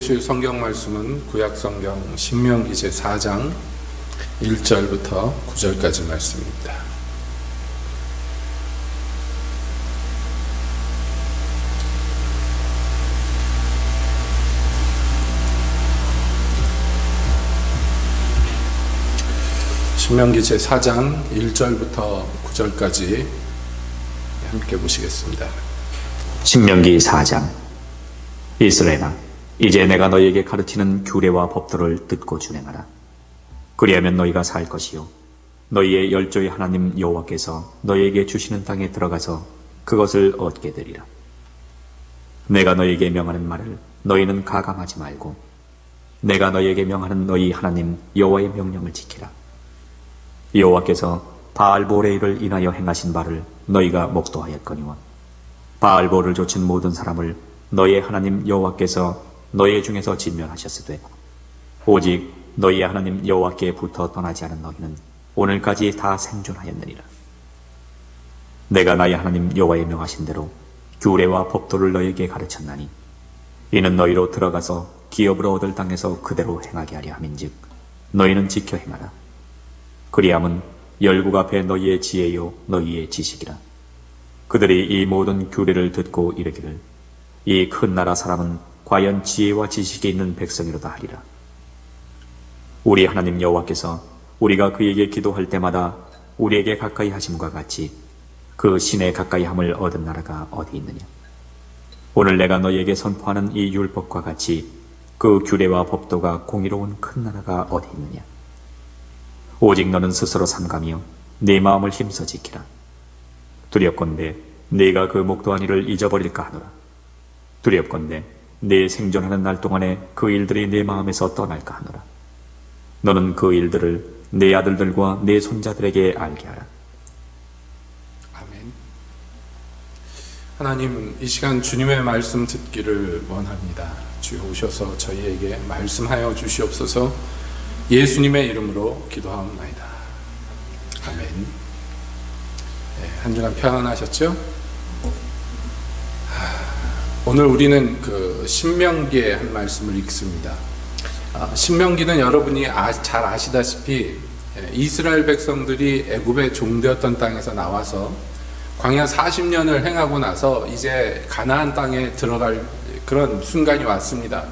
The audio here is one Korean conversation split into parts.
주일 성경 말씀은 구약 성경 신명기 제4장 1절부터 9절까지 말씀입니다. 신명기 제4장 1절부터 9절까지 함께 보시겠습니다. 신명기 4장. 이스라엘아, 이제 내가 너희에게 가르치는 규례와 법도를 듣고 준행하라. 그리하면 너희가 살 것이요 너희의 열조의 하나님 여호와께서 너희에게 주시는 땅에 들어가서 그것을 얻게 되리라. 내가 너희에게 명하는 말을 너희는 가감하지 말고 내가 너희에게 명하는 너희 하나님 여호와의 명령을 지키라. 여호와께서 바알보레이를 인하여 행하신 바를 너희가 목도하였거니와 바알보를 좇은 모든 사람을 너희의 하나님 여호와께서 너희 중에서 진멸하셨으되 오직 너희의 하나님 여호와께 붙어 떠나지 않은 너희는 오늘까지 다 생존하였느니라. 내가 나의 하나님 여호와의 명하신 대로 규례와 법도를 너희에게 가르쳤나니 이는 너희로 들어가서 기업으로 얻을 땅에서 그대로 행하게 하려 함인즉 너희는 지켜 행하라. 그리함은 열국 앞에 너희의 지혜요 너희의 지식이라. 그들이 이 모든 규례를 듣고 이르기를 이 큰 나라 사람은 과연 지혜와 지식이 있는 백성이로다 하리라. 우리 하나님 여호와께서 우리가 그에게 기도할 때마다 우리에게 가까이 하심과 같이 그 신에 가까이 함을 얻은 나라가 어디 있느냐. 오늘 내가 너희에게 선포하는 이 율법과 같이 그 규례와 법도가 공의로운 큰 나라가 어디 있느냐. 오직 너는 스스로 삼가며 네 마음을 힘써 지키라. 두렵건대 네가 그 목도한 일을 잊어버릴까 하노라. 두렵건대 네 생존하는 날 동안에 그 일들이 네 마음에서 떠날까 하노라. 너는 그 일들을 네 아들들과 네 손자들에게 알게 하라. 아멘. 하나님, 이 시간 주님의 말씀 듣기를 원합니다. 주여 오셔서 저희에게 말씀하여 주시옵소서. 예수님의 이름으로 기도하옵나이다. 아멘. 네, 한 주간 평안하셨죠? 오늘 우리는 그 신명기의 한 말씀을 읽습니다. 신명기는 여러분이 잘 아시다시피 이스라엘 백성들이 애굽의 종되었던 땅에서 나와서 광야 40년을 행하고 나서 이제 가나안 땅에 들어갈 그런 순간이 왔습니다.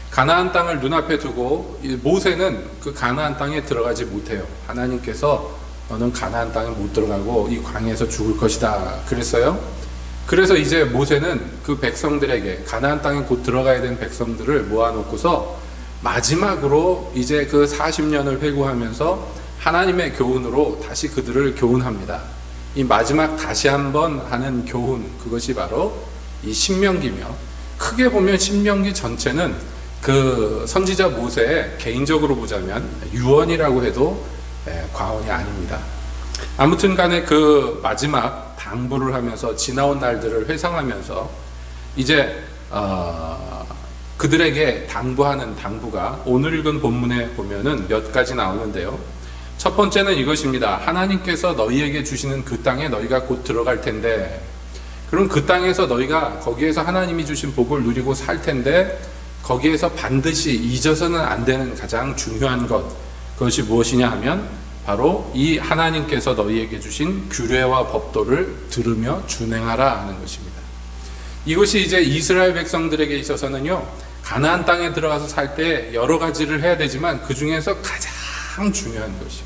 가나안 땅을 눈앞에 두고 모세는 그 가나안 땅에 들어가지 못해요. 하나님께서 너는 가나안 땅에 못 들어가고 이 광야에서 죽을 것이다 그랬어요. 그래서 이제 모세는 그 백성들에게 가나안 땅에 곧 들어가야 되는 백성들을 모아놓고서 마지막으로 이제 그 40년을 회고하면서 하나님의 교훈으로 다시 그들을 교훈합니다. 이 마지막 다시 한번 하는 교훈, 그것이 바로 이 신명기며, 크게 보면 신명기 전체는 그 선지자 모세의 개인적으로 보자면 유언이라고 해도 과언이 아닙니다. 아무튼 간에 그 마지막 당부를 하면서 지나온 날들을 회상하면서 이제 그들에게 당부하는 당부가 오늘 읽은 본문에 보면은 몇 가지 나오는데요. 첫 번째는 이것입니다. 하나님께서 너희에게 주시는 그 땅에 너희가 곧 들어갈 텐데, 그럼 그 땅에서 너희가 거기에서 하나님이 주신 복을 누리고 살 텐데, 거기에서 반드시 잊어서는 안 되는 가장 중요한 것, 그것이 무엇이냐 하면 바로 이 하나님께서 너희에게 주신 규례와 법도를 들으며 준행하라 하는 것입니다. 이것이 이제 이스라엘 백성들에게 있어서는요, 가나안 땅에 들어가서 살 때 여러 가지를 해야 되지만 그 중에서 가장 중요한 것이,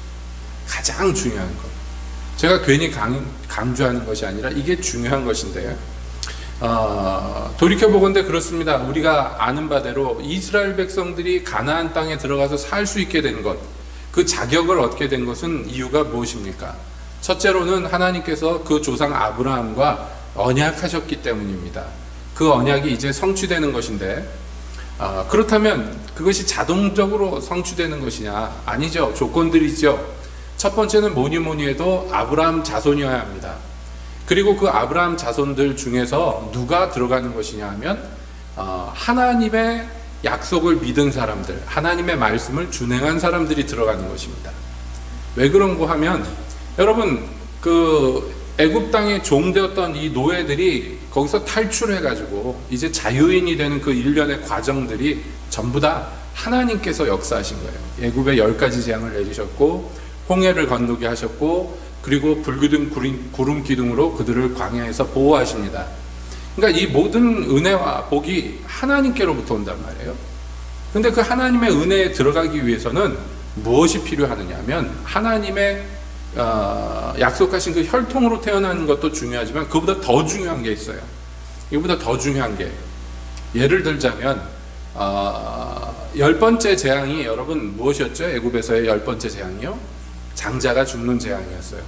가장 중요한 것. 제가 괜히 강조하는 것이 아니라 이게 중요한 것인데요. 돌이켜보건대 그렇습니다. 우리가 아는 바대로 이스라엘 백성들이 가나안 땅에 들어가서 살 수 있게 된 것, 그 자격을 얻게 된 것은 이유가 무엇입니까? 첫째로는 하나님께서 그 조상 아브라함과 언약하셨기 때문입니다. 그 언약이 이제 성취되는 것인데, 그렇다면 그것이 자동적으로 성취되는 것이냐? 아니죠. 조건들이죠. 첫 번째는 뭐니 해도 아브라함 자손이어야 합니다. 그리고 그 아브라함 자손들 중에서 누가 들어가는 것이냐 하면 하나님의 약속을 믿은 사람들, 하나님의 말씀을 준행한 사람들이 들어가는 것입니다. 왜 그런고 하면, 여러분 그 애굽 땅에 종되었던 이 노예들이 거기서 탈출해가지고 이제 자유인이 되는 그 일련의 과정들이 전부 다 하나님께서 역사하신 거예요. 애굽에 10가지 재앙을 내리셨고 홍해를 건너게 하셨고 그리고 불기둥 구름 기둥으로 그들을 광야에서 보호하십니다. 그러니까 이 모든 은혜와 복이 하나님께로부터 온단 말이에요. 근데 그 하나님의 은혜에 들어가기 위해서는 무엇이 필요하느냐 하면 하나님의 약속하신 그 혈통으로 태어나는 것도 중요하지만 그보다 더 중요한 게 있어요. 이보다 더 중요한 게, 예를 들자면 10번째 재앙이 여러분 무엇이었죠? 애굽에서의 10번째 재앙이요? 장자가 죽는 재앙이었어요.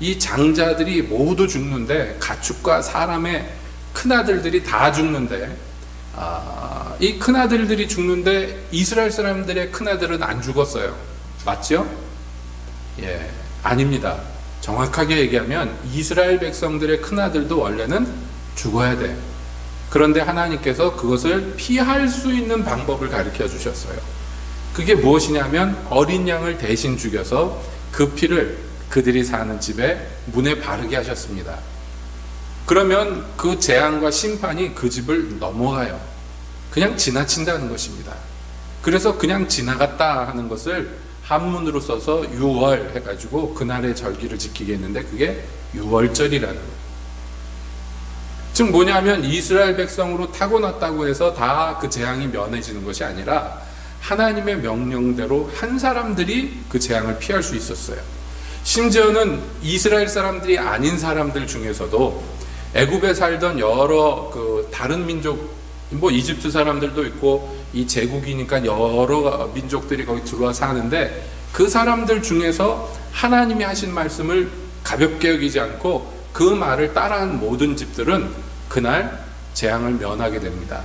이 장자들이 모두 죽는데, 가축과 사람의 큰아들들이 다 죽는데, 이 큰아들들이 죽는데 이스라엘 사람들의 큰아들은 안 죽었어요. 맞죠? 예, 아닙니다. 정확하게 얘기하면 이스라엘 백성들의 큰아들도 원래는 죽어야 돼. 그런데 하나님께서 그것을 피할 수 있는 방법을 가르쳐 주셨어요. 그게 무엇이냐면 어린 양을 대신 죽여서 그 피를 그들이 사는 집에 문에 바르게 하셨습니다. 그러면 그 재앙과 심판이 그 집을 넘어가요. 그냥 지나친다는 것입니다. 그래서 그냥 지나갔다 하는 것을 한문으로 써서 유월 해가지고 그날의 절기를 지키게 했는데 그게 유월절이라는 거예요. 즉 뭐냐면 이스라엘 백성으로 타고났다고 해서 다 그 재앙이 면해지는 것이 아니라 하나님의 명령대로 한 사람들이 그 재앙을 피할 수 있었어요. 심지어는 이스라엘 사람들이 아닌 사람들 중에서도 애굽에 살던 여러 그 다른 민족, 뭐 이집트 사람들도 있고 이 제국이니까 여러 민족들이 거기 들어와 사는데 그 사람들 중에서 하나님이 하신 말씀을 가볍게 여기지 않고 그 말을 따라한 모든 집들은 그날 재앙을 면하게 됩니다.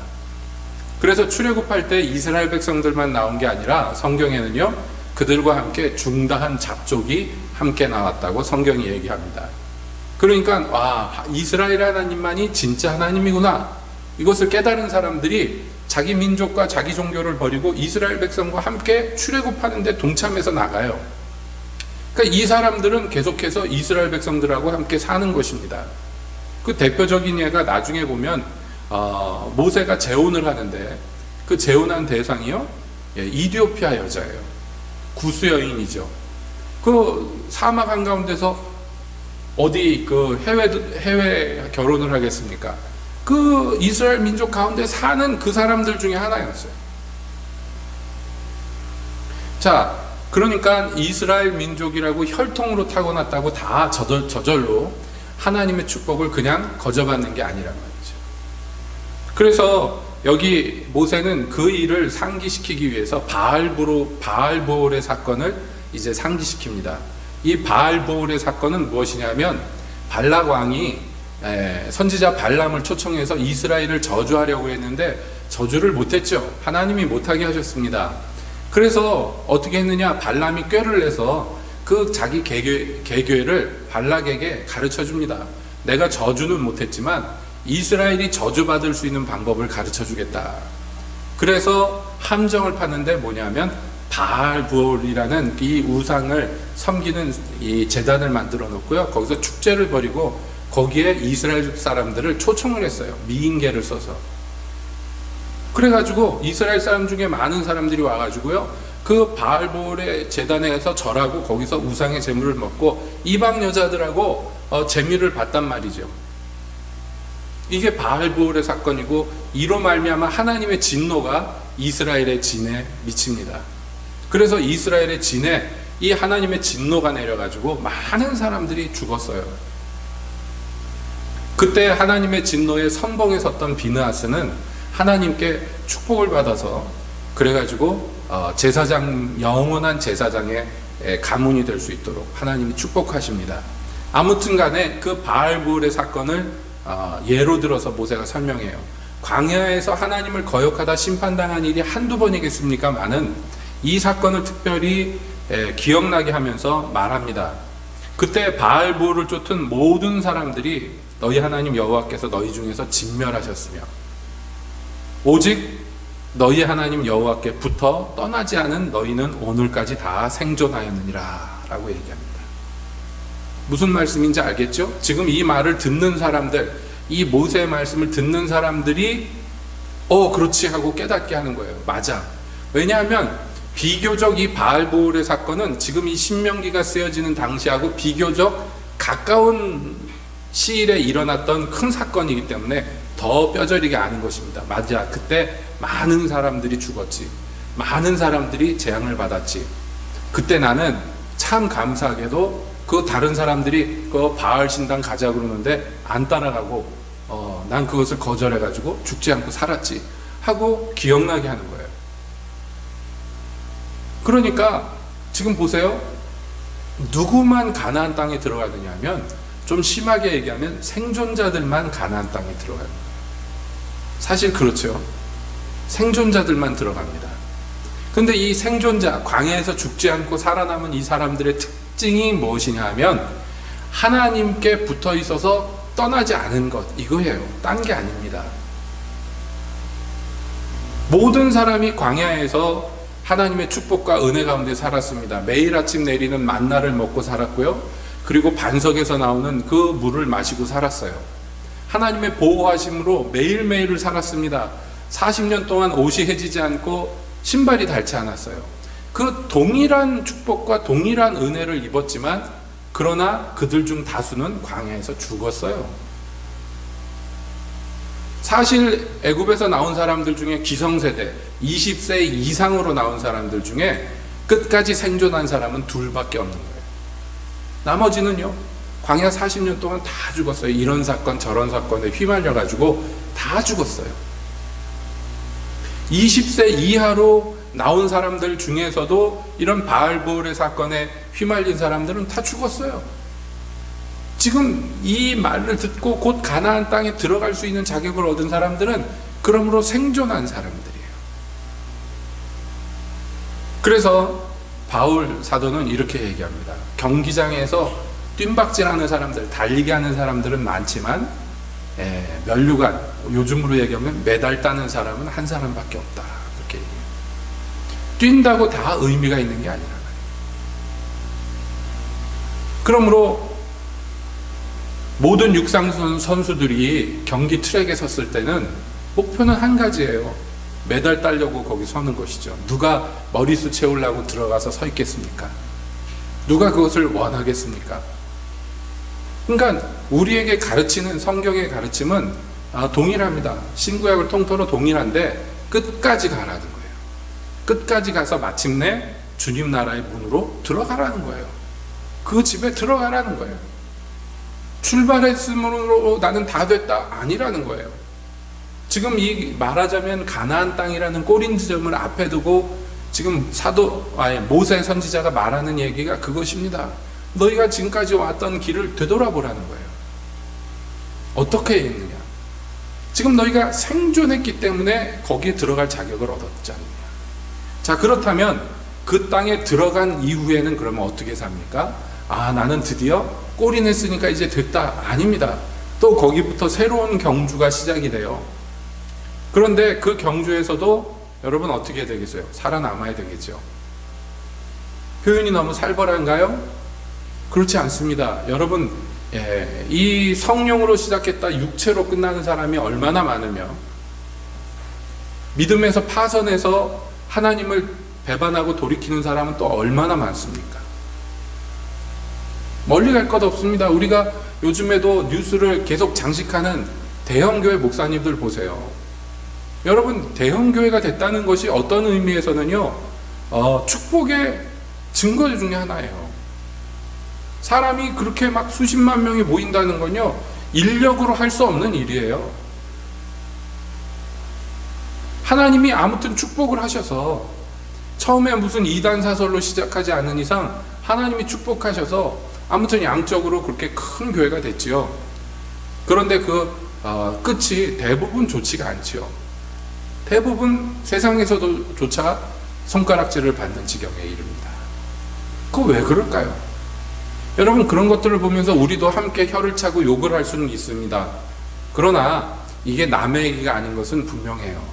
그래서 출애굽할 때 이스라엘 백성들만 나온 게 아니라 성경에는요, 그들과 함께 중다한 잡족이 함께 나왔다고 성경이 얘기합니다. 그러니까 와, 이스라엘 하나님만이 진짜 하나님이구나, 이것을 깨달은 사람들이 자기 민족과 자기 종교를 버리고 이스라엘 백성과 함께 출애굽하는 데 동참해서 나가요. 그러니까 이 사람들은 계속해서 이스라엘 백성들하고 함께 사는 것입니다. 그 대표적인 예가 나중에 보면 모세가 재혼을 하는데 그 재혼한 대상이요, 이디오피아 여자예요. 구스 여인이죠. 그 사막 한가운데서 어디 그 해외 결혼을 하겠습니까? 그 이스라엘 민족 가운데 사는 그 사람들 중에 하나였어요. 자, 그러니까 이스라엘 민족이라고 혈통으로 타고났다고 다 저절로 하나님의 축복을 그냥 거저받는 게 아니란 말이죠. 그래서 여기 모세는 그 일을 상기시키기 위해서 바알보올의 사건을 이제 상기시킵니다. 이 바알보올의 사건은 무엇이냐면 발락 왕이 선지자 발람을 초청해서 이스라엘을 저주하려고 했는데 저주를 못했죠. 하나님이 못하게 하셨습니다. 그래서 어떻게 했느냐, 발람이 꾀를 내서 그 자기 계교를 발락에게 가르쳐 줍니다. 내가 저주는 못했지만 이스라엘이 저주받을 수 있는 방법을 가르쳐 주겠다. 그래서 함정을 파는데 뭐냐면 바알부올이라는 이 우상을 섬기는 이 제단을 만들어 놓고요, 거기서 축제를 벌이고 거기에 이스라엘 사람들을 초청을 했어요. 미인계를 써서. 그래가지고 이스라엘 사람 중에 많은 사람들이 와가지고요, 그 바알보올의 제단에서 절하고 거기서 우상의 제물을 먹고 이방 여자들하고 재미를 봤단 말이죠. 이게 바알보올의 사건이고, 이로 말미암아 하나님의 진노가 이스라엘의 진에 미칩니다. 그래서 이스라엘의 진에 이 하나님의 진노가 내려가지고 많은 사람들이 죽었어요. 그때 하나님의 진노에 선봉에 섰던 비느하스는 하나님께 축복을 받아서 그래가지고 제사장, 영원한 제사장의 가문이 될 수 있도록 하나님이 축복하십니다. 아무튼 간에 그 바알부올의 사건을 예로 들어서 모세가 설명해요. 광야에서 하나님을 거역하다 심판당한 일이 한두 번이겠습니까? 많은 이 사건을 특별히 기억나게 하면서 말합니다. 그때 바알부올을 쫓은 모든 사람들이 너희 하나님 여호와께서 너희 중에서 진멸하셨으며 오직 너희 하나님 여호와께 붙어 떠나지 않은 너희는 오늘까지 다 생존하였느니라 라고 얘기합니다. 무슨 말씀인지 알겠죠? 지금 이 말을 듣는 사람들, 이 모세의 말씀을 듣는 사람들이 그렇지 하고 깨닫게 하는 거예요. 맞아. 왜냐하면 비교적 이 바알보울의 사건은 지금 이 신명기가 쓰여지는 당시하고 비교적 가까운 시일에 일어났던 큰 사건이기 때문에 더 뼈저리게 아는 것입니다. 맞아. 그때 많은 사람들이 죽었지. 많은 사람들이 재앙을 받았지. 그때 나는 참 감사하게도 그 다른 사람들이 그 바알 신당 가자 그러는데 안 따라가고 난 그것을 거절해가지고 죽지 않고 살았지 하고 기억나게 하는 거예요. 그러니까 지금 보세요. 누구만 가나안 땅에 들어가느냐 하면 좀 심하게 얘기하면 생존자들만 가나안 땅에 들어가요. 사실 그렇죠. 생존자들만 들어갑니다. 근데 이 생존자, 광야에서 죽지 않고 살아남은 이 사람들의 특징이 무엇이냐 하면 하나님께 붙어 있어서 떠나지 않은 것, 이거예요. 딴 게 아닙니다. 모든 사람이 광야에서 하나님의 축복과 은혜 가운데 살았습니다. 매일 아침 내리는 만나를 먹고 살았고요. 그리고 반석에서 나오는 그 물을 마시고 살았어요. 하나님의 보호하심으로 매일매일을 살았습니다. 40년 동안 옷이 해지지 않고 신발이 닳지 않았어요. 그 동일한 축복과 동일한 은혜를 입었지만 그러나 그들 중 다수는 광야에서 죽었어요. 사실 애굽에서 나온 사람들 중에 기성세대 20세 이상으로 나온 사람들 중에 끝까지 생존한 사람은 둘밖에 없는 거예요. 나머지는요, 광야 40년 동안 다 죽었어요. 이런 사건 저런 사건에 휘말려 가지고 다 죽었어요. 20세 이하로 나온 사람들 중에서도 이런 바알보울의 사건에 휘말린 사람들은 다 죽었어요. 지금 이 말을 듣고 곧 가나안 땅에 들어갈 수 있는 자격을 얻은 사람들은 그러므로 생존한 사람들이에요. 그래서 바울 사도는 이렇게 얘기합니다. 경기장에서 뜀박질하는 사람들, 달리기 하는 사람들은 많지만 면류관, 요즘으로 얘기하면 메달 따는 사람은 한 사람밖에 없다. 그렇게 얘기해요. 뛴다고 다 의미가 있는 게 아니라. 그러므로 모든 육상 선수들이 경기 트랙에 섰을 때는 목표는 한 가지예요. 메달 따려고 거기 서는 것이죠. 누가 머리수 채우려고 들어가서 서 있겠습니까? 누가 그것을 원하겠습니까? 그러니까 우리에게 가르치는 성경의 가르침은 동일합니다. 신구약을 통틀어 동일한데 끝까지 가라는 거예요. 끝까지 가서 마침내 주님 나라의 문으로 들어가라는 거예요. 그 집에 들어가라는 거예요. 출발했으므로 나는 다 됐다 아니라는 거예요. 지금 이 말하자면 가나안 땅이라는 꼬린 지점을 앞에 두고 지금 모세 선지자가 말하는 얘기가 그것입니다. 너희가 지금까지 왔던 길을 되돌아보라는 거예요. 어떻게 했느냐? 지금 너희가 생존했기 때문에 거기에 들어갈 자격을 얻었지 않느냐? 자, 그렇다면 그 땅에 들어간 이후에는 그러면 어떻게 삽니까? 나는 드디어 골인했으니까 이제 됐다. 아닙니다. 또 거기부터 새로운 경주가 시작이 돼요. 그런데 그 경주에서도 여러분 어떻게 되겠어요? 살아남아야 되겠죠. 표현이 너무 살벌한가요? 그렇지 않습니다. 여러분, 이 성령으로 시작했다 육체로 끝나는 사람이 얼마나 많으며 믿음에서 파선해서 하나님을 배반하고 돌이키는 사람은 또 얼마나 많습니까? 멀리 갈 것 없습니다. 우리가 요즘에도 뉴스를 계속 장식하는 대형교회 목사님들 보세요. 여러분, 대형교회가 됐다는 것이 어떤 의미에서는요, 축복의 증거 중에 하나예요. 사람이 그렇게 막 수십만 명이 모인다는 건요, 인력으로 할 수 없는 일이에요. 하나님이 아무튼 축복을 하셔서, 처음에 무슨 이단 사설로 시작하지 않은 이상 하나님이 축복하셔서 아무튼 양적으로 그렇게 큰 교회가 됐지요. 그런데 그 끝이 대부분 좋지가 않지요. 대부분 세상에서도 조차 손가락질을 받는 지경에 이릅니다. 그거 왜 그럴까요? 여러분, 그런 것들을 보면서 우리도 함께 혀를 차고 욕을 할 수는 있습니다. 그러나 이게 남의 얘기가 아닌 것은 분명해요.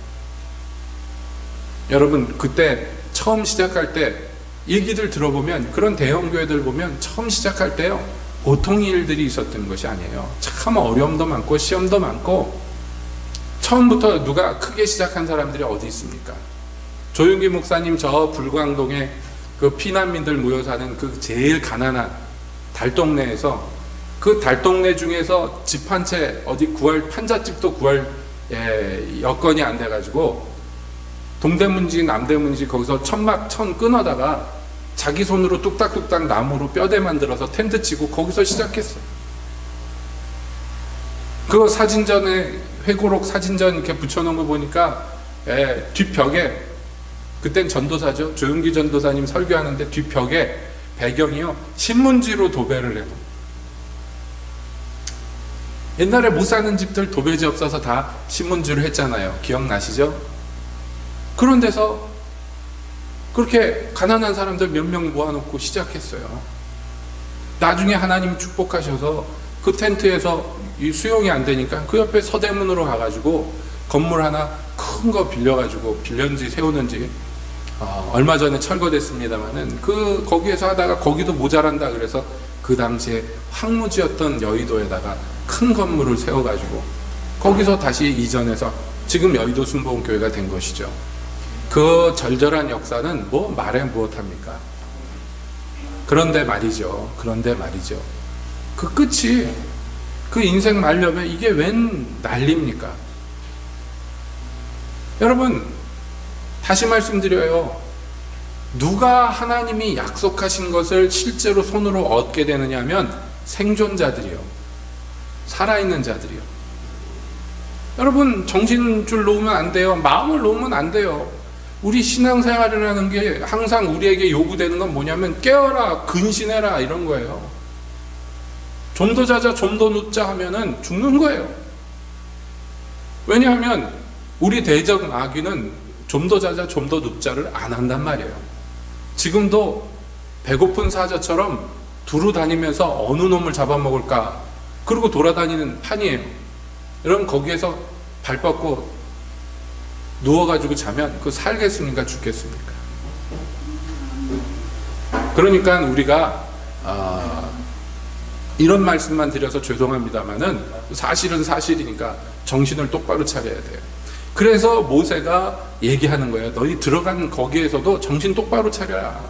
여러분, 그때 처음 시작할 때 얘기들 들어보면, 그런 대형 교회들 보면 처음 시작할 때요, 보통 일들이 있었던 것이 아니에요. 참 어려움도 많고 시험도 많고, 처음부터 누가 크게 시작한 사람들이 어디 있습니까? 조윤기 목사님 저 불광동에 그 피난민들 모여 사는 그 제일 가난한 달동네에서, 그 달동네 중에서 집 한 채 어디 구할, 판잣집도 구할 여건이 안 돼가지고 동대문지 남대문지 거기서 천막 끊어다가 자기 손으로 뚝딱뚝딱 나무로 뼈대 만들어서 텐트 치고 거기서 시작했어. 그거 사진전에 회고록 사진전 이렇게 붙여놓은 거 보니까 뒷벽에, 그땐 전도사죠, 조윤기 전도사님 설교하는데 뒷벽에 배경이요 신문지로 도배를 해놓은. 옛날에 못 사는 집들 도배지 없어서 다 신문지로 했잖아요. 기억나시죠? 그런 데서 그렇게 가난한 사람들 몇 명 모아놓고 시작했어요. 나중에 하나님 축복하셔서 그 텐트에서 이 수용이 안 되니까 그 옆에 서대문으로 가가지고 건물 하나 큰 거 빌려가지고, 빌렸는지 세우는지 얼마 전에 철거됐습니다만은, 거기에서 하다가 거기도 모자란다 그래서 그 당시에 황무지였던 여의도에다가 큰 건물을 세워가지고 거기서 다시 이전해서 지금 여의도 순복음교회가 된 것이죠. 그 절절한 역사는 뭐 말해 무엇합니까? 그런데 말이죠. 그 끝이, 그 인생 말년에 이게 웬 난리입니까? 여러분, 다시 말씀드려요. 누가 하나님이 약속하신 것을 실제로 손으로 얻게 되느냐 하면 생존자들이요, 살아있는 자들이요. 여러분, 정신줄 놓으면 안 돼요. 마음을 놓으면 안 돼요. 우리 신앙생활이라는 게 항상 우리에게 요구되는 건 뭐냐면 깨어라, 근신해라, 이런 거예요. 좀 더 자자, 좀 더 눕자 하면은 죽는 거예요. 왜냐하면 우리 대적 마귀는 좀 더 자자, 좀 더 눕자를 안 한단 말이에요. 지금도 배고픈 사자처럼 두루 다니면서 어느 놈을 잡아먹을까 그러고 돌아다니는 판이에요. 여러분, 거기에서 발 뻗고 누워가지고 자면 그 살겠습니까, 죽겠습니까? 그러니까 우리가 이런 말씀만 드려서 죄송합니다만은 사실은 사실이니까 정신을 똑바로 차려야 돼요. 그래서 모세가 얘기하는 거예요. 너희 들어간 거기에서도 정신 똑바로 차려라.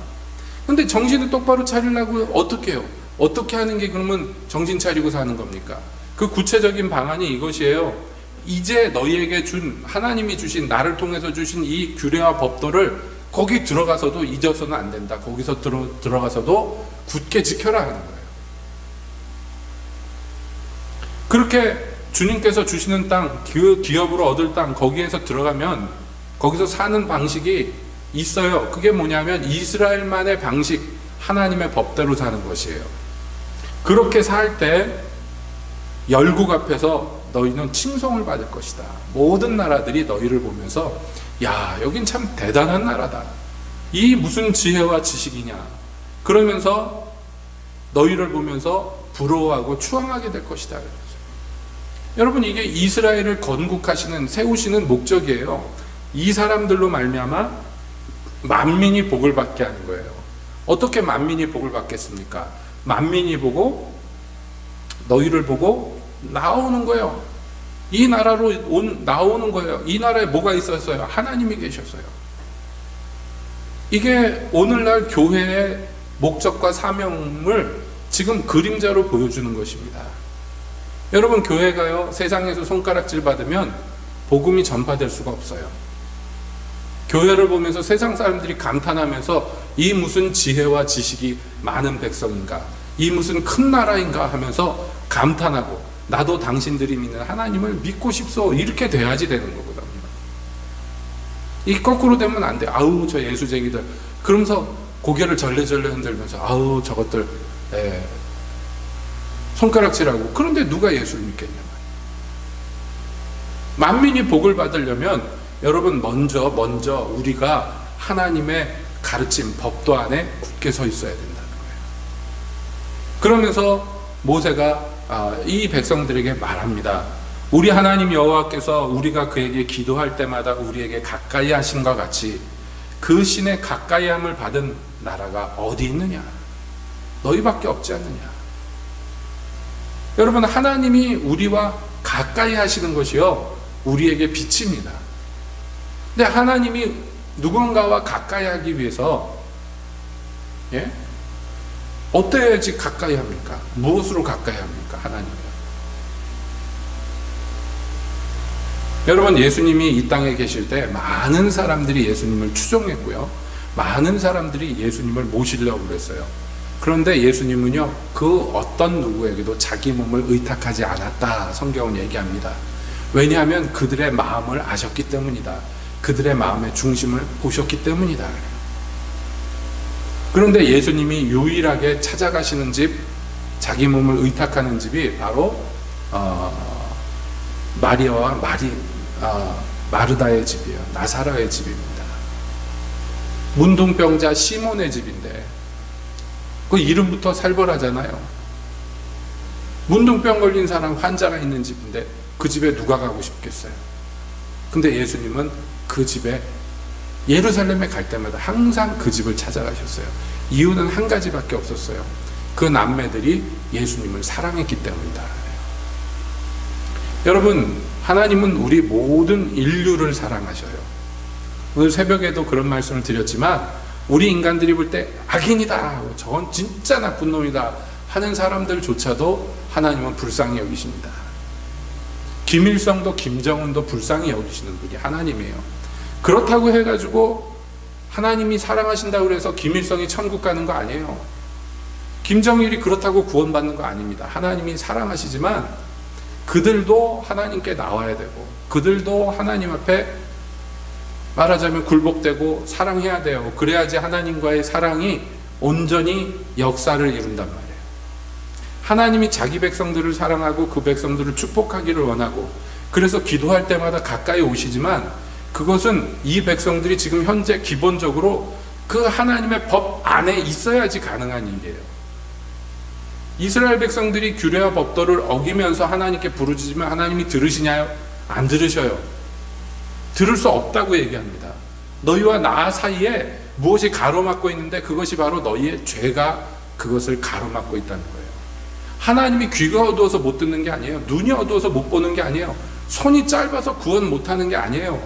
근데 정신을 똑바로 차리려고 어떻게 해요? 어떻게 하는 게 그러면 정신 차리고 사는 겁니까? 그 구체적인 방안이 이것이에요. 이제 너희에게 하나님이 주신, 나를 통해서 주신 이 규례와 법도를 거기 들어가서도 잊어서는 안 된다. 거기서 들어가서도 굳게 지켜라 하는 거예요. 그렇게 주님께서 주시는 땅, 그 기업으로 얻을 땅, 거기에서 들어가면 거기서 사는 방식이 있어요. 그게 뭐냐면 이스라엘만의 방식, 하나님의 법대로 사는 것이에요. 그렇게 살 때 열국 앞에서 너희는 칭송을 받을 것이다. 모든 나라들이 너희를 보면서 야, 여긴 참 대단한 나라다. 이 무슨 지혜와 지식이냐. 그러면서 너희를 보면서 부러워하고 추앙하게 될 것이다. 여러분, 이게 이스라엘을 건국하시는, 세우시는 목적이에요. 이 사람들로 말미암아 만민이 복을 받게 하는 거예요. 어떻게 만민이 복을 받겠습니까? 만민이 보고, 너희를 보고 나오는 거예요. 이 나라로 나오는 거예요. 이 나라에 뭐가 있었어요? 하나님이 계셨어요. 이게 오늘날 교회의 목적과 사명을 지금 그림자로 보여주는 것입니다. 여러분, 교회가요, 세상에서 손가락질 받으면 복음이 전파될 수가 없어요. 교회를 보면서 세상 사람들이 감탄하면서 이 무슨 지혜와 지식이 많은 백성인가, 이 무슨 큰 나라인가 하면서 감탄하고, 나도 당신들이 믿는 하나님을 믿고 싶소, 이렇게 돼야지 되는 거거든요. 이 거꾸로 되면 안 돼. 아우, 저 예수쟁이들. 그러면서 고개를 절레절레 흔들면서 아우, 저것들 손가락질하고. 그런데 누가 예수를 믿겠냐. 만민이 복을 받으려면 여러분, 먼저 우리가 하나님의 가르침, 법도 안에 굳게 서 있어야 된다는 거예요. 그러면서 모세가 이 백성들에게 말합니다. 우리 하나님 여호와께서 우리가 그에게 기도할 때마다 우리에게 가까이 하심과 같이 그 신의 가까이함을 받은 나라가 어디 있느냐? 너희밖에 없지 않느냐? 여러분, 하나님이 우리와 가까이 하시는 것이요, 우리에게 빛입니다. 근데 하나님이 누군가와 가까이 하기 위해서, 예? 어때야지 가까이 합니까? 무엇으로 가까이 합니까? 하나님이요. 여러분, 예수님이 이 땅에 계실 때 많은 사람들이 예수님을 추종했고요, 많은 사람들이 예수님을 모시려고 그랬어요. 그런데 예수님은요, 그 어떤 누구에게도 자기 몸을 의탁하지 않았다, 성경은 얘기합니다. 왜냐하면 그들의 마음을 아셨기 때문이다. 그들의 마음의 중심을 보셨기 때문이다. 그런데 예수님이 유일하게 찾아가시는 집, 자기 몸을 의탁하는 집이 바로 마리아와 마르다의 집이에요. 나사로의 집입니다. 문둥병자 시몬의 집인데 그 이름부터 살벌하잖아요. 문둥병 걸린 사람, 환자가 있는 집인데 그 집에 누가 가고 싶겠어요? 근데 예수님은 그 집에, 예루살렘에 갈 때마다 항상 그 집을 찾아가셨어요. 이유는 한 가지밖에 없었어요. 그 남매들이 예수님을 사랑했기 때문이다. 여러분, 하나님은 우리 모든 인류를 사랑하셔요. 오늘 새벽에도 그런 말씀을 드렸지만, 우리 인간들이 볼 때 악인이다, 저건 진짜 나쁜 놈이다 하는 사람들조차도 하나님은 불쌍히 여기십니다. 김일성도 김정은도 불쌍히 여기시는 분이 하나님이에요. 그렇다고 해가지고 하나님이 사랑하신다고 해서 김일성이 천국 가는 거 아니에요. 김정일이 그렇다고 구원받는 거 아닙니다. 하나님이 사랑하시지만 그들도 하나님께 나와야 되고, 그들도 하나님 앞에 말하자면 굴복되고 사랑해야 돼요. 그래야지 하나님과의 사랑이 온전히 역사를 이룬단 말이에요. 하나님이 자기 백성들을 사랑하고 그 백성들을 축복하기를 원하고, 그래서 기도할 때마다 가까이 오시지만 그것은 이 백성들이 지금 현재 기본적으로 그 하나님의 법 안에 있어야지 가능한 일이에요. 이스라엘 백성들이 규례와 법도를 어기면서 하나님께 부르짖으면 하나님이 들으시냐요? 안 들으셔요. 들을 수 없다고 얘기합니다. 너희와 나 사이에 무엇이 가로막고 있는데 그것이 바로 너희의 죄가 그것을 가로막고 있다는 거예요. 하나님이 귀가 어두워서 못 듣는 게 아니에요. 눈이 어두워서 못 보는 게 아니에요. 손이 짧아서 구원 못하는 게 아니에요.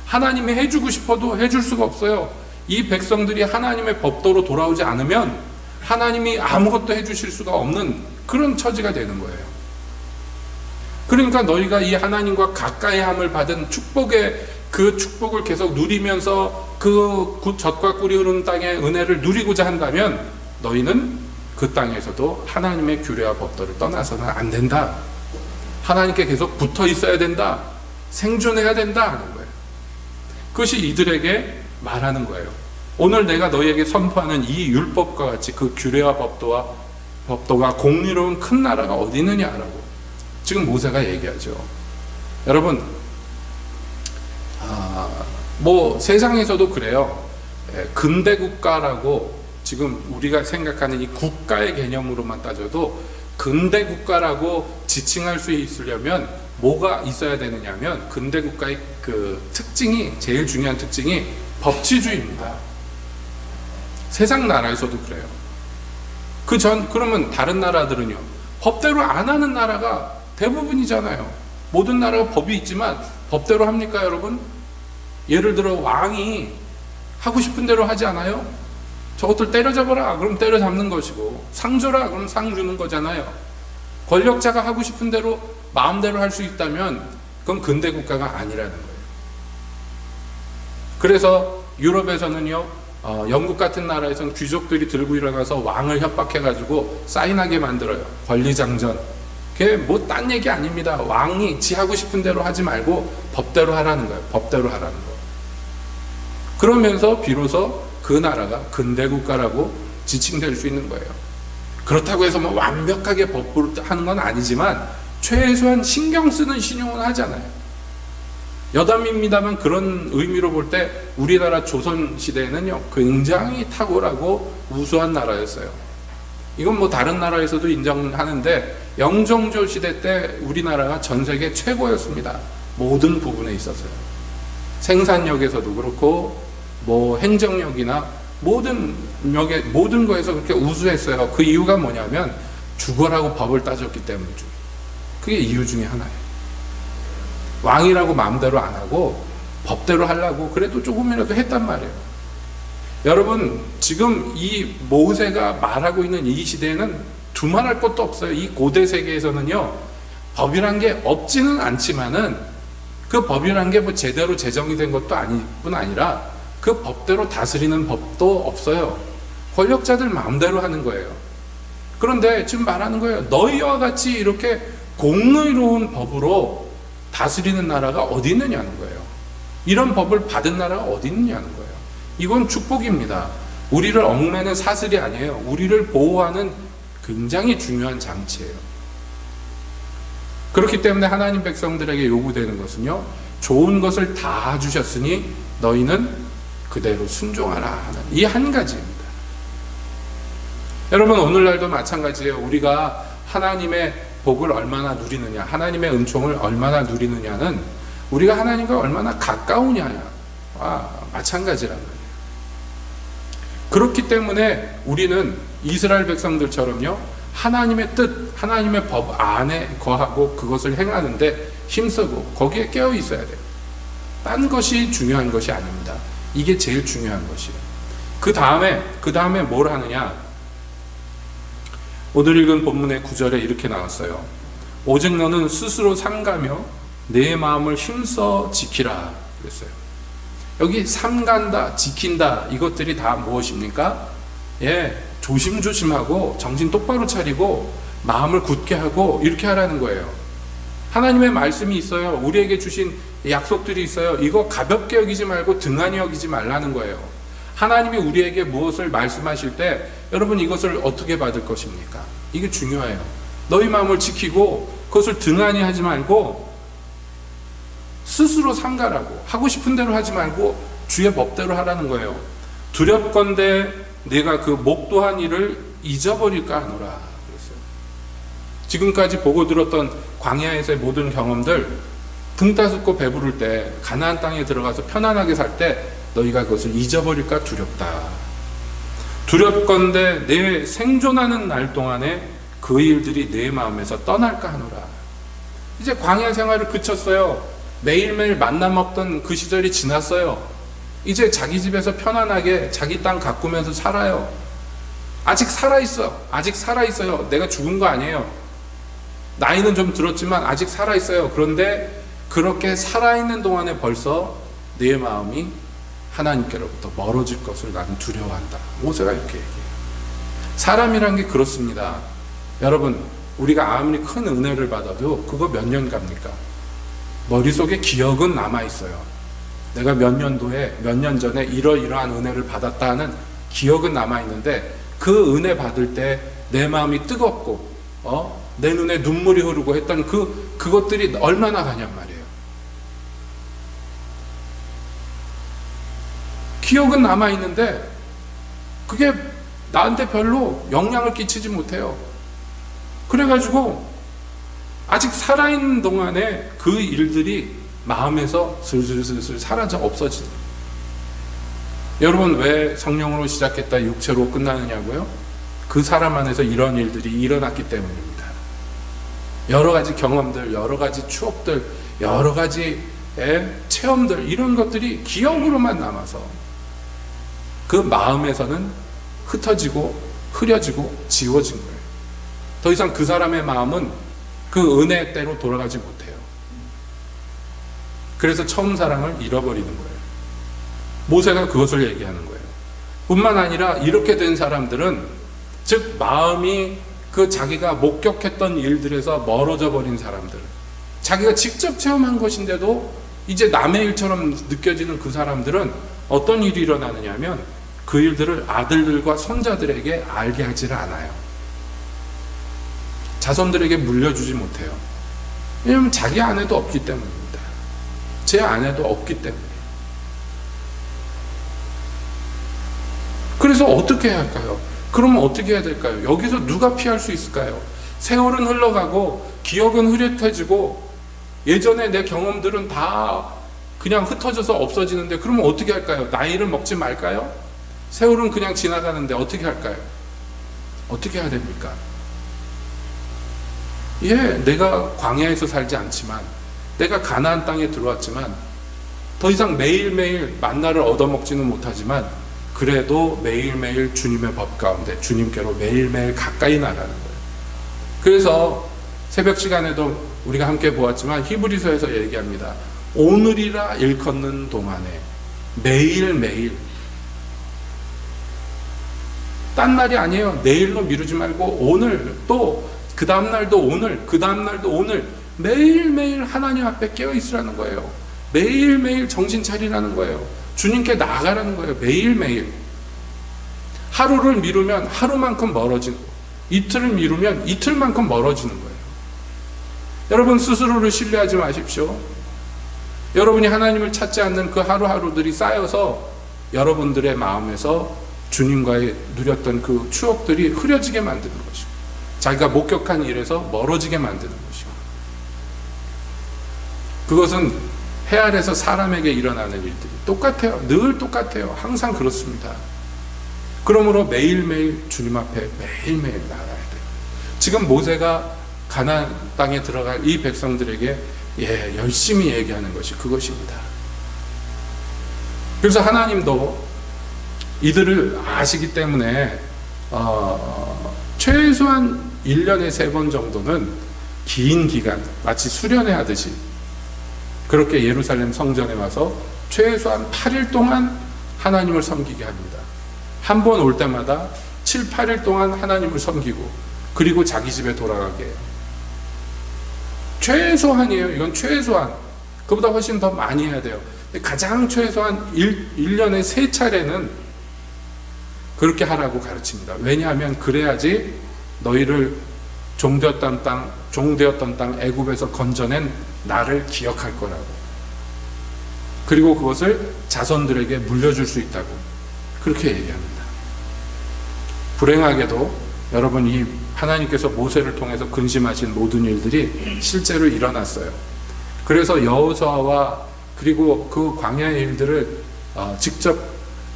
하나님이 해주고 싶어도 해줄 수가 없어요. 이 백성들이 하나님의 법도로 돌아오지 않으면 하나님이 아무것도 해주실 수가 없는 그런 처지가 되는 거예요. 그러니까 너희가 이 하나님과 가까이 함을 받은 축복의 그 축복을 계속 누리면서 그 젖과 꿀이 흐르는 땅의 은혜를 누리고자 한다면 너희는 그 땅에서도 하나님의 규례와 법도를 떠나서는 안 된다. 하나님께 계속 붙어 있어야 된다. 생존해야 된다 하는 거예요. 그것이 이들에게 말하는 거예요. 오늘 내가 너희에게 선포하는 이 율법과 같이 그 규례와 법도가 공의로운 큰 나라가 어디 있느냐라고 지금 모세가 얘기하죠. 여러분, 뭐 세상에서도 그래요. 근대 국가라고 지금 우리가 생각하는 이 국가의 개념으로만 따져도 근대 국가라고 지칭할 수 있으려면 뭐가 있어야 되느냐면, 근대 국가의 그 특징이, 제일 중요한 특징이 법치주의입니다. 세상 나라에서도 그래요. 그러면 다른 나라들은요, 법대로 안 하는 나라가 대부분이잖아요. 모든 나라가 법이 있지만 법대로 합니까, 여러분? 예를 들어 왕이 하고 싶은 대로 하지 않아요? 저것들 때려잡아라 그럼 때려잡는 것이고, 상 줘라 그럼 상 주는 거잖아요. 권력자가 하고 싶은 대로 마음대로 할 수 있다면 그건 근대 국가가 아니라는 거예요. 그래서 유럽에서는요, 영국 같은 나라에서는 귀족들이 들고 일어나서 왕을 협박해가지고 사인하게 만들어요. 권리장전. 그게 뭐 딴 얘기 아닙니다. 왕이 지 하고 싶은 대로 하지 말고 법대로 하라는 거예요. 법대로 하라는 거. 그러면서 비로소 그 나라가 근대 국가라고 지칭될 수 있는 거예요. 그렇다고 해서 뭐 완벽하게 법으로 하는 건 아니지만 최소한 신경 쓰는 신용은 하잖아요. 여담입니다만 그런 의미로 볼 때 우리나라 조선시대에는요, 굉장히 탁월하고 우수한 나라였어요. 이건 뭐 다른 나라에서도 인정하는데, 영종조 시대 때 우리나라가 전 세계 최고였습니다. 모든 부분에 있어서요. 생산력에서도 그렇고 뭐 행정력이나 모든 거에서 그렇게 우수했어요. 그 이유가 뭐냐면 죽어라고 법을 따졌기 때문이죠. 그게 이유 중에 하나예요. 왕이라고 마음대로 안 하고 법대로 하려고 그래도 조금이라도 했단 말이에요. 여러분, 지금 이 모세가 말하고 있는 이 시대에는 두말할 것도 없어요. 이 고대 세계에서는요, 법이란 게 없지는 않지만은 그 법이란 게 뭐 제대로 제정이 된 것도 뿐 아니라 그 법대로 다스리는 법도 없어요. 권력자들 마음대로 하는 거예요. 그런데 지금 말하는 거예요. 너희와 같이 이렇게 공의로운 법으로 다스리는 나라가 어디 있느냐는 거예요. 이런 법을 받은 나라가 어디 있느냐는 거예요. 이건 축복입니다. 우리를 얽매는 사슬이 아니에요. 우리를 보호하는 굉장히 중요한 장치예요. 그렇기 때문에 하나님 백성들에게 요구되는 것은요, 좋은 것을 다 주셨으니 너희는 그대로 순종하라 하는 이 한 가지입니다. 여러분, 오늘날도 마찬가지예요. 우리가 하나님의 복을 얼마나 누리느냐, 하나님의 은총을 얼마나 누리느냐는 우리가 하나님과 얼마나 가까우냐와 마찬가지란 말이에요. 그렇기 때문에 우리는 이스라엘 백성들처럼요, 하나님의 뜻, 하나님의 법 안에 거하고 그것을 행하는데 힘쓰고 거기에 깨어 있어야 돼요. 딴 것이 중요한 것이 아닙니다. 이게 제일 중요한 것이에요. 그 다음에 뭘 하느냐? 오늘 읽은 본문의 9절에 이렇게 나왔어요. 오직 너는 스스로 삼가며 내 마음을 힘써 지키라 그랬어요. 여기 삼간다, 지킨다, 이것들이 다 무엇입니까? 조심조심하고 정신 똑바로 차리고 마음을 굳게 하고 이렇게 하라는 거예요. 하나님의 말씀이 있어요. 우리에게 주신 약속들이 있어요. 이거 가볍게 여기지 말고 등한히 여기지 말라는 거예요. 하나님이 우리에게 무엇을 말씀하실 때 여러분, 이것을 어떻게 받을 것입니까? 이게 중요해요. 너희 마음을 지키고 그것을 등한히 하지 말고 스스로 삼가라고, 하고 싶은 대로 하지 말고 주의 법대로 하라는 거예요. 두렵건대 내가 그 목도한 일을 잊어버릴까 하노라 그랬어요. 지금까지 보고 들었던 광야에서의 모든 경험들, 등 따숩고 배부를 때, 가나안 땅에 들어가서 편안하게 살 때 너희가 그것을 잊어버릴까 두렵다. 두렵건대 내 생존하는 날 동안에 그 일들이 내 마음에서 떠날까 하노라. 이제 광야 생활을 그쳤어요. 매일매일 만나 먹던 그 시절이 지났어요. 이제 자기 집에서 편안하게 자기 땅 가꾸면서 살아요. 아직 살아있어요. 내가 죽은 거 아니에요. 나이는 좀 들었지만 아직 살아있어요. 그런데 그렇게 살아있는 동안에 벌써 내 마음이 하나님께로부터 멀어질 것을 나는 두려워한다. 모세가 이렇게 얘기해요. 사람이란 게 그렇습니다. 여러분, 우리가 아무리 큰 은혜를 받아도 그거 몇 년 갑니까? 머릿속에 기억은 남아있어요. 내가 몇 년도에, 몇 년 전에 이러이러한 은혜를 받았다 하는 기억은 남아있는데 그 은혜 받을 때 내 마음이 뜨겁고 내 눈에 눈물이 흐르고 했던 그것들이 얼마나 가냔 말이에요. 기억은 남아있는데 그게 나한테 별로 영향을 끼치지 못해요. 그래가지고 아직 살아있는 동안에 그 일들이 마음에서 슬슬 사라져 없어지는. 여러분, 왜 성령으로 시작했다 육체로 끝나느냐고요? 그 사람 안에서 이런 일들이 일어났기 때문입니다. 여러 가지 경험들, 여러 가지 추억들, 여러 가지 체험들, 이런 것들이 기억으로만 남아서 그 마음에서는 흩어지고 흐려지고 지워진 거예요. 더 이상 그 사람의 마음은 그 은혜대로 돌아가지 못해요. 그래서 처음 사랑을 잃어버리는 거예요. 모세가 그것을 얘기하는 거예요. 뿐만 아니라 이렇게 된 사람들은, 즉 마음이 그 자기가 목격했던 일들에서 멀어져 버린 사람들, 자기가 직접 체험한 것인데도 이제 남의 일처럼 느껴지는 그 사람들은 어떤 일이 일어나느냐면 그 일들을 아들들과 손자들에게 알게 하지를 않아요. 자손들에게 물려주지 못해요. 왜냐하면 자기 아내도 없기 때문입니다. 제 아내도 없기 때문에. 그래서 어떻게 해야 할까요? 그러면 어떻게 해야 될까요? 여기서 누가 피할 수 있을까요? 세월은 흘러가고 기억은 흐릿해지고 예전에 내 경험들은 다 그냥 흩어져서 없어지는데 그러면 어떻게 할까요? 나이를 먹지 말까요? 세월은 그냥 지나가는데 어떻게 할까요? 어떻게 해야 됩니까? 내가 광야에서 살지 않지만, 내가 가나안 땅에 들어왔지만, 더 이상 매일매일 만나를 얻어먹지는 못하지만, 그래도 매일매일 주님의 법 가운데 주님께로 매일매일 가까이 나가는 거예요. 그래서 새벽 시간에도 우리가 함께 보았지만 히브리서에서 얘기합니다. 오늘이라 일컫는 동안에 매일매일, 딴 날이 아니에요. 내일로 미루지 말고 오늘, 또 그 다음날도 오늘, 그 다음날도 오늘, 매일매일 하나님 앞에 깨어 있으라는 거예요. 매일매일 정신 차리라는 거예요. 주님께 나아가라는 거예요. 매일매일. 하루를 미루면 하루만큼 멀어지고, 이틀을 미루면 이틀만큼 멀어지는 거예요. 여러분 스스로를 신뢰하지 마십시오. 여러분이 하나님을 찾지 않는 그 하루하루들이 쌓여서 여러분들의 마음에서 주님과의 누렸던 그 추억들이 흐려지게 만드는 것이고, 자기가 목격한 일에서 멀어지게 만드는 것이고, 그것은 해 아래서 사람에게 일어나는 일들이 똑같아요. 늘 똑같아요. 항상 그렇습니다. 그러므로 매일매일 주님 앞에 매일매일 나가야 돼요. 지금 모세가 가나안 땅에 들어갈 이 백성들에게 열심히 얘기하는 것이 그것입니다. 그래서 하나님도 이들을 아시기 때문에 최소한 1년에 3번 정도는 긴 기간, 마치 수련회 하듯이 그렇게 예루살렘 성전에 와서 최소한 8일 동안 하나님을 섬기게 합니다. 한 번 올 때마다 7, 8일 동안 하나님을 섬기고, 그리고 자기 집에 돌아가게 해요. 최소한이에요. 이건 최소한. 그보다 훨씬 더 많이 해야 돼요. 가장 최소한 1년에 3차례는 그렇게 하라고 가르칩니다. 왜냐하면 그래야지 너희를 종되었던 땅 애굽에서 건져낸 나를 기억할 거라고. 그리고 그것을 자손들에게 물려줄 수 있다고 그렇게 얘기합니다. 불행하게도 여러분, 이 하나님께서 모세를 통해서 근심하신 모든 일들이 실제로 일어났어요. 그래서 여호수아와 그리고 그 광야의 일들을 직접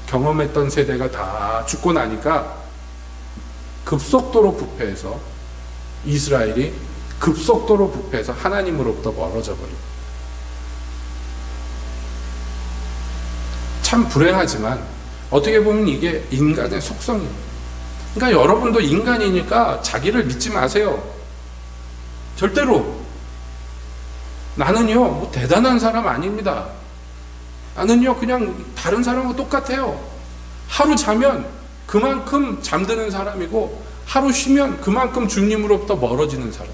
경험했던 세대가 다 죽고 나니까 급속도로 부패해서 이스라엘이 급속도로 부패해서 하나님으로부터 멀어져 버리고, 참 불행하지만 어떻게 보면 이게 인간의 속성이에요. 그러니까 여러분도 인간이니까 자기를 믿지 마세요. 절대로. 나는요 뭐 대단한 사람 아닙니다. 나는요 그냥 다른 사람하고 똑같아요. 하루 자면 그만큼 잠드는 사람이고, 하루 쉬면 그만큼 주님으로부터 멀어지는 사람.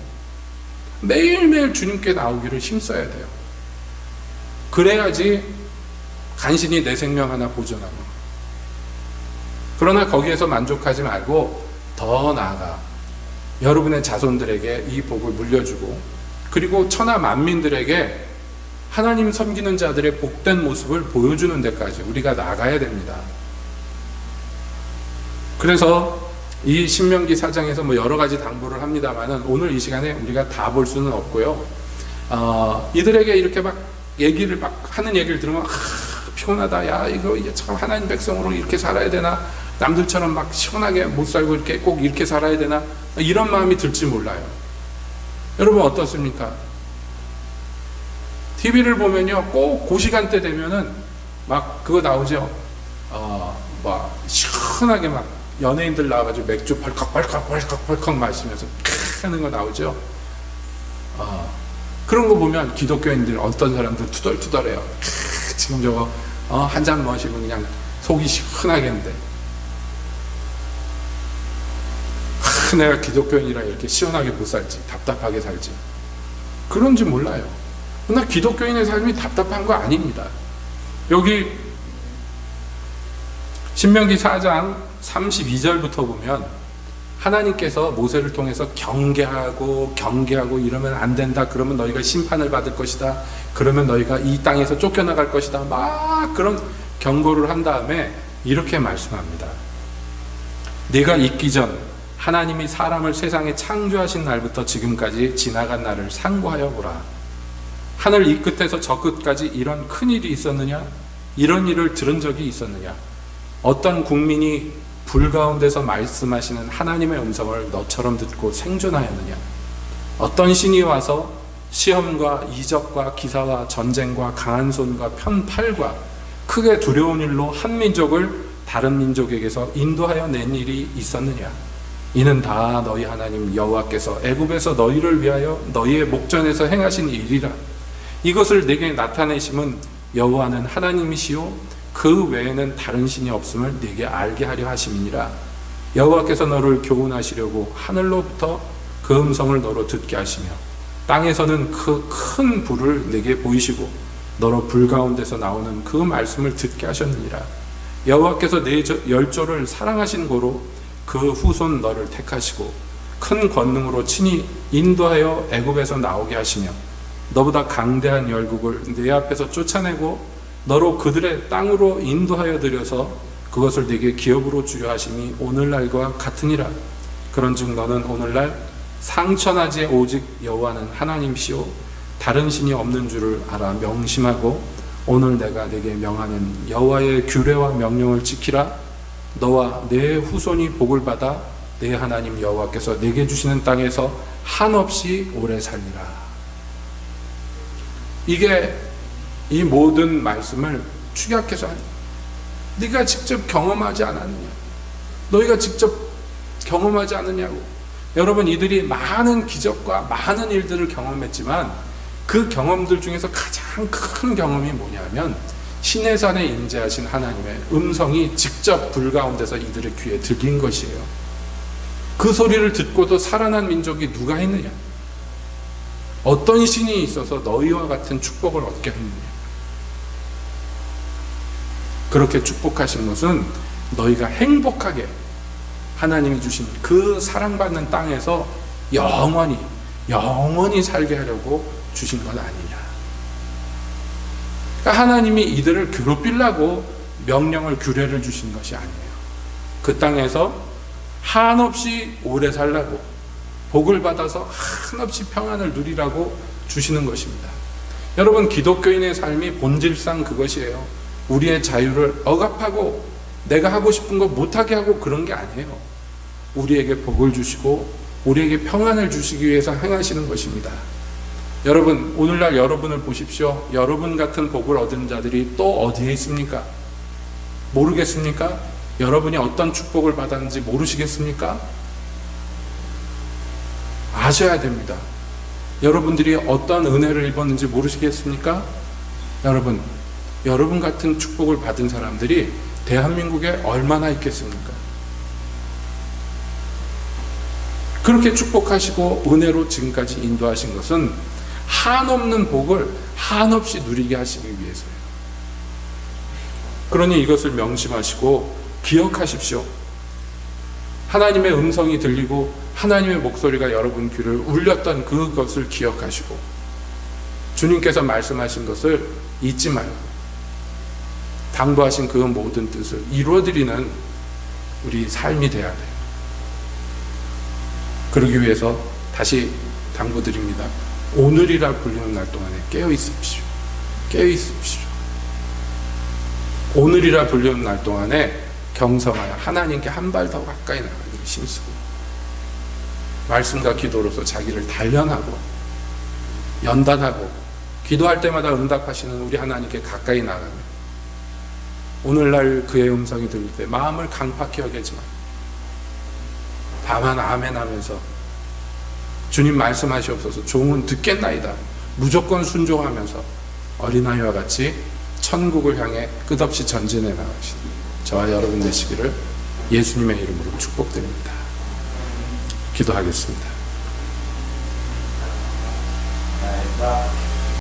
매일매일 주님께 나오기를 힘써야 돼요. 그래야지 간신히 내 생명 하나 보존하고. 그러나 거기에서 만족하지 말고 더 나아가 여러분의 자손들에게 이 복을 물려주고, 그리고 천하 만민들에게 하나님 섬기는 자들의 복된 모습을 보여주는 데까지 우리가 나가야 됩니다. 그래서 이 신명기 4장에서 뭐 여러 가지 당부를 합니다만은 오늘 이 시간에 우리가 다 볼 수는 없고요. 이들에게 이렇게 막 하는 얘기를 들으면 피곤하다. 야, 이거 참 하나님 백성으로 이렇게 살아야 되나? 남들처럼 막 시원하게 못 살고 이렇게 꼭 이렇게 살아야 되나? 이런 마음이 들지 몰라요. 여러분 어떻습니까? TV를 보면요, 꼭 그 시간대 되면은 막 그거 나오죠. 막 시원하게 막 연예인들 나와가지고 맥주 벌컥 마시면서 하는 거 나오죠. 그런 거 보면 기독교인들 어떤 사람들 투덜투덜해요. 지금 저거 한 잔 마시면 그냥 속이 시원하겠는데, 내가 기독교인이라 이렇게 시원하게 못 살지, 답답하게 살지. 그런지 몰라요. 그러나 기독교인의 삶이 답답한 거 아닙니다. 여기 신명기 4장 32절부터 보면 하나님께서 모세를 통해서 경계하고 이러면 안 된다. 그러면 너희가 심판을 받을 것이다. 그러면 너희가 이 땅에서 쫓겨나갈 것이다. 막 그런 경고를 한 다음에 이렇게 말씀합니다. 네가 있기 전 하나님이 사람을 세상에 창조하신 날부터 지금까지 지나간 날을 상고하여 보라. 하늘 이 끝에서 저 끝까지 이런 큰 일이 있었느냐? 이런 일을 들은 적이 있었느냐? 어떤 국민이 불 가운데서 말씀하시는 하나님의 음성을 너처럼 듣고 생존하였느냐? 어떤 신이 와서 시험과 이적과 기사와 전쟁과 강한 손과 편팔과 크게 두려운 일로 한 민족을 다른 민족에게서 인도하여 낸 일이 있었느냐? 이는 다 너희 하나님 여호와께서 애굽에서 너희를 위하여 너희의 목전에서 행하신 일이라. 이것을 내게 나타내심은 여호와는 하나님이시요 그 외에는 다른 신이 없음을 내게 알게 하려 하심이니라. 여호와께서 너를 교훈하시려고 하늘로부터 그 음성을 너로 듣게 하시며 땅에서는 그 큰 불을 내게 보이시고 너로 불 가운데서 나오는 그 말씀을 듣게 하셨느니라. 여호와께서 내 열조를 사랑하신 고로 그 후손 너를 택하시고 큰 권능으로 친히 인도하여 애굽에서 나오게 하시며 너보다 강대한 열국을 내 앞에서 쫓아내고 너로 그들의 땅으로 인도하여 들여서 그것을 네게 기업으로 주려 하심이 오늘날과 같으니라. 그런즉 너는 오늘날 상천하지 오직 여호와는 하나님이시오 다른 신이 없는 줄을 알아 명심하고 오늘 내가 네게 명하는 여호와의 규례와 명령을 지키라. 너와 내 후손이 복을 받아 내 하나님 여호와께서 네게 주시는 땅에서 한없이 오래 살리라. 이게 이 모든 말씀을 축약해서 네가 직접 경험하지 않았느냐? 너희가 직접 경험하지 않느냐고. 여러분, 이들이 많은 기적과 많은 일들을 경험했지만 그 경험들 중에서 가장 큰 경험이 뭐냐면 시내산에 임재하신 하나님의 음성이 직접 불 가운데서 이들의 귀에 들린 것이에요. 그 소리를 듣고도 살아난 민족이 누가 있느냐? 어떤 신이 있어서 너희와 같은 축복을 얻게 했느냐? 그렇게 축복하신 것은 너희가 행복하게 하나님이 주신 그 사랑받는 땅에서 영원히 살게 하려고 주신 것 아니냐. 그러니까 하나님이 이들을 괴롭히려고 명령을 규례를 주신 것이 아니에요. 그 땅에서 한없이 오래 살라고 복을 받아서 한없이 평안을 누리라고 주시는 것입니다. 여러분, 기독교인의 삶이 본질상 그것이에요. 우리의 자유를 억압하고 내가 하고 싶은 거 못하게 하고 그런 게 아니에요. 우리에게 복을 주시고 우리에게 평안을 주시기 위해서 행하시는 것입니다. 여러분, 오늘날 여러분을 보십시오. 여러분 같은 복을 얻은 자들이 또 어디에 있습니까? 모르겠습니까? 여러분이 어떤 축복을 받았는지 모르시겠습니까? 아셔야 됩니다. 여러분들이 어떤 은혜를 입었는지 모르시겠습니까? 여러분 같은 축복을 받은 사람들이 대한민국에 얼마나 있겠습니까? 그렇게 축복하시고 은혜로 지금까지 인도하신 것은 한없는 복을 한없이 누리게 하시기 위해서예요. 그러니 이것을 명심하시고 기억하십시오. 하나님의 음성이 들리고 하나님의 목소리가 여러분 귀를 울렸던 그것을 기억하시고 주님께서 말씀하신 것을 잊지 말고 당부하신 그 모든 뜻을 이루어드리는 우리 삶이 되어야 돼요. 그러기 위해서 다시 당부드립니다. 오늘이라 불리는 날 동안에 깨어 있으십시오. 깨어 있으십시오. 오늘이라 불리는 날 동안에 경성하여 하나님께 한 발 더 가까이 나가기를 힘쓰고 말씀과 기도로서 자기를 단련하고 연단하고 기도할 때마다 응답하시는 우리 하나님께 가까이 나가며 오늘날 그의 음성이 들릴 때 마음을 강팍히 여기지만 다만 아멘 하면서 주님 말씀하시옵소서 종은 듣겠나이다 무조건 순종하면서 어린아이와 같이 천국을 향해 끝없이 전진해 나가시는 저와 여러분 되시기를 예수님의 이름으로 축복드립니다. 기도하겠습니다.